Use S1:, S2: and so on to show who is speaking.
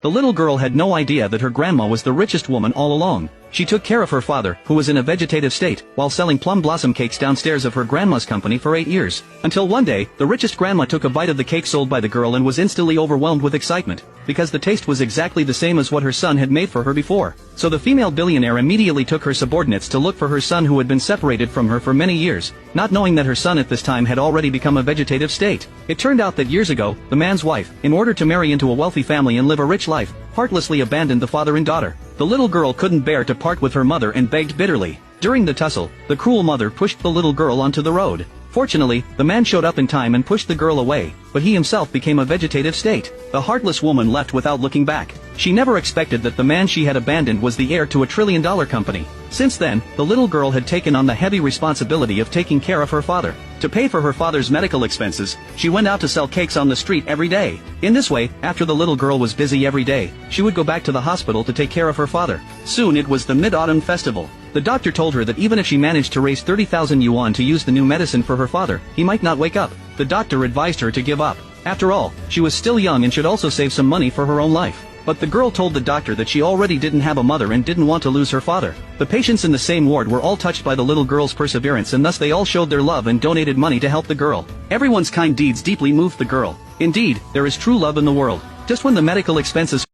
S1: The little girl had no idea that her grandma was the richest woman all along. She took care of her father, who was in a vegetative state, while selling plum blossom cakes downstairs of her grandma's company for 8 years. Until one day, the richest grandma took a bite of the cake sold by the girl and was instantly overwhelmed with excitement, because the taste was exactly the same as what her son had made for her before. So the female billionaire immediately took her subordinates to look for her son who had been separated from her for many years, not knowing that her son at this time had already become a vegetative state. It turned out that years ago, the man's wife, in order to marry into a wealthy family and live a rich life, heartlessly abandoned the father and daughter. The little girl couldn't bear to part with her mother and begged bitterly. During the tussle, the cruel mother pushed the little girl onto the road. Fortunately, the man showed up in time and pushed the girl away, but he himself became a vegetative state. The heartless woman left without looking back. She never expected that the man she had abandoned was the heir to a trillion-dollar company. Since then, the little girl had taken on the heavy responsibility of taking care of her father. To pay for her father's medical expenses, she went out to sell cakes on the street every day. In this way, after the little girl was busy every day, she would go back to the hospital to take care of her father. Soon it was the Mid-Autumn Festival. The doctor told her that even if she managed to raise 30,000 yuan to use the new medicine for her father, he might not wake up. The doctor advised her to give up. After all, she was still young and should also save some money for her own life. But the girl told the doctor that she already didn't have a mother and didn't want to lose her father. The patients in the same ward were all touched by the little girl's perseverance, and thus they all showed their love and donated money to help the girl. Everyone's kind deeds deeply moved the girl. Indeed, there is true love in the world. Just when the medical expenses